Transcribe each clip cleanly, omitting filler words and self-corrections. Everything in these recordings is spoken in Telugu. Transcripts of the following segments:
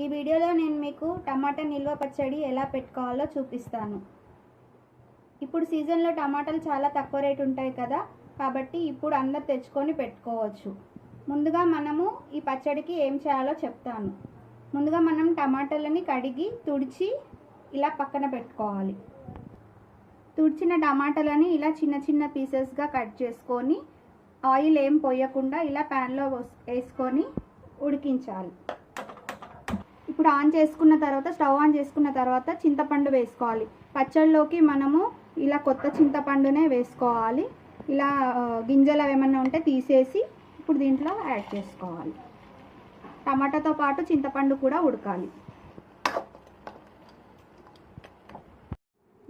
ఈ వీడియోలో నేను మీకు టమాటా నిల్వ పచ్చడి ఎలా పెట్టుకోవాలో చూపిస్తాను. ఇప్పుడు సీజన్లో టమాటాలు చాలా తక్కువ రేటు ఉంటాయి కదా, కాబట్టి ఇప్పుడు అందరు తెచ్చుకొని పెట్టుకోవచ్చు. ముందుగా మనము ఈ పచ్చడికి ఏం చేయాలో చెప్తాను. ముందుగా మనం టమాటాలని కడిగి తుడిచి ఇలా పక్కన పెట్టుకోవాలి. తుడిచిన టమాటాలని ఇలా చిన్న చిన్న పీసెస్గా కట్ చేసుకొని ఆయిల్ ఏం పోయకుండా ఇలా ప్యాన్లో వేసుకొని ఉడికించాలి. ఇప్పుడు స్టవ్ ఆన్ చేసుకున్న తర్వాత చింతపండు వేసుకోవాలి. పచ్చడిలోకి మనము ఇలా కొత్త చింతపండునే వేసుకోవాలి. ఇలా గింజలు ఏమన్నా ఉంటే తీసేసి ఇప్పుడు దీంట్లో యాడ్ చేసుకోవాలి. టమాటాతో పాటు చింతపండు కూడా ఉడకాలి.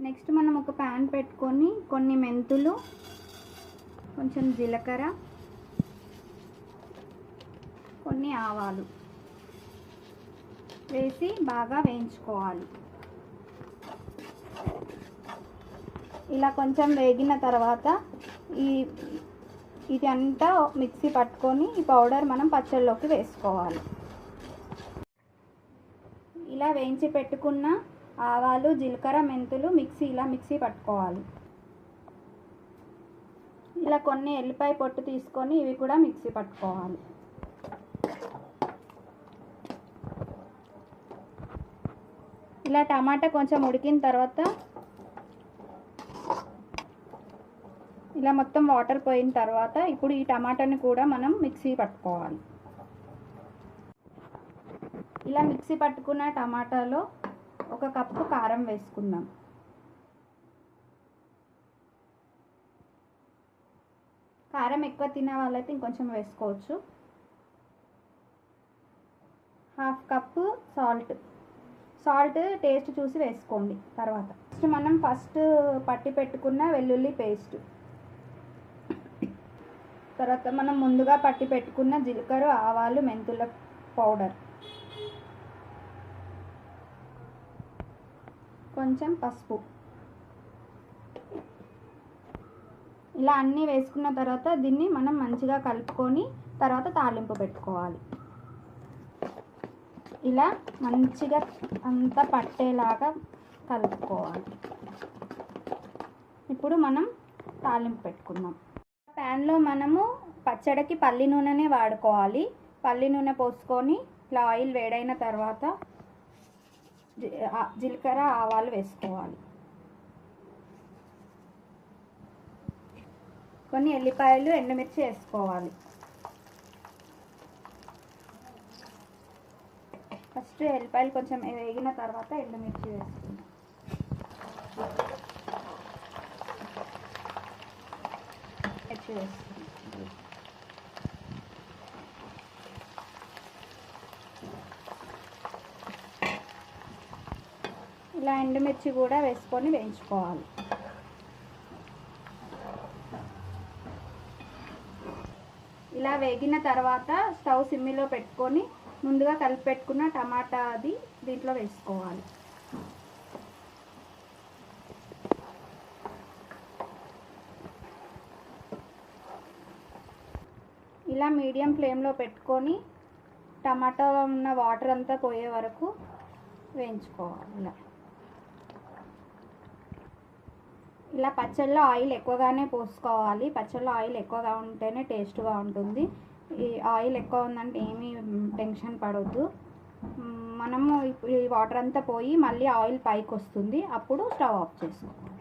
నెక్స్ట్ మనం ఒక ప్యాన్ పెట్టుకొని కొన్ని మెంతులు, కొంచెం జీలకర్ర, కొన్ని ఆవాలు వేసి బాగా వేయించుకోవాలి. ఇలా కొంచెం వేగిన తర్వాత ఇది అంతా మిక్సీ పట్టుకొని ఈ పౌడర్ మనం పచ్చళ్ళలోకి వేసుకోవాలి. ఇలా వేయించి పెట్టుకున్న ఆవాలు, జీలకర్ర, మెంతులు మిక్సీ పట్టుకోవాలి. ఇలా కొన్ని ఎల్లిపాయ పొట్టు తీసుకొని ఇవి కూడా మిక్సీ పట్టుకోవాలి. ఇలా టమాటా కొంచెం ఉడికిన తర్వాత ఇలా మొత్తం వాటర్ పోయిన తర్వాత ఇప్పుడు ఈ టమాటాని కూడా మనం మిక్సీ పట్టుకోవాలి. ఇలా మిక్సీ పట్టుకున్న టమాటాలో 1 కప్పు కారం వేసుకుందాం. కారం ఎక్కువ తినే వాళ్ళైతే ఇంకొంచెం వేసుకోవచ్చు. 1/2 కప్పు సాల్ట్ టేస్ట్ చూసి వేసుకోండి. తర్వాత మనం పట్టి పెట్టుకున్న వెల్లుల్లి పేస్ట్, తర్వాత మనం ముందుగా పట్టి పెట్టుకున్న జీలకర్ర, ఆవాలు, మెంతుల పౌడర్, కొంచెం పసుపు, ఇలా అన్నీ వేసుకున్న తర్వాత దీన్ని మనం మంచిగా కలుపుకొని తర్వాత తాలింపు పెట్టుకోవాలి. ఇలా మంచిగా అంతా పట్టేలాగా కలుపుకోవాలి. ఇప్పుడు మనం తాలింపు పెట్టుకుందాం. ప్యాన్లో మనము పచ్చడికి పల్లి నూనెనే వాడుకోవాలి. పల్లి నూనె పోసుకొని ఇలా ఆయిల్ వేడైన తర్వాత జీలకర్ర, ఆవాలు వేసుకోవాలి. కొన్ని ఎల్లిపాయలు, ఎండుమిర్చి వేసుకోవాలి. ఫస్ట్ ఎల్లిపాయలు కొంచెం వేగిన తర్వాత ఎండుమిర్చి వేసుకుందాం. ఇలా ఎండుమిర్చి కూడా వేసుకొని వేయించుకోవాలి. ఇలా వేగిన తర్వాత స్టవ్ సిమ్మిలో పెట్టుకొని ముందుగా కలిపి పెట్టుకున్న టమాటా దీంట్లో వేసుకోవాలి. ఇలా మీడియం ఫ్లేమ్లో పెట్టుకొని టమాటా ఉన్న వాటర్ అంతా పోయే వరకు వేయించుకోవాలి. ఇలా పచ్చళ్ళలో ఆయిల్ ఎక్కువగానే పోసుకోవాలి. పచ్చళ్ళలో ఆయిల్ ఎక్కువగా ఉంటేనే టేస్ట్గా ఉంటుంది. ఈ ఆయిల్ ఎక్కువ ఉందంటే ఏమీ టెన్షన్ పడవద్దు. మనము ఈ వాటర్ అంతా పోయి మళ్ళీ ఆయిల్ పైకి వస్తుంది, అప్పుడు స్టవ్ ఆఫ్ చేసుకోవాలి.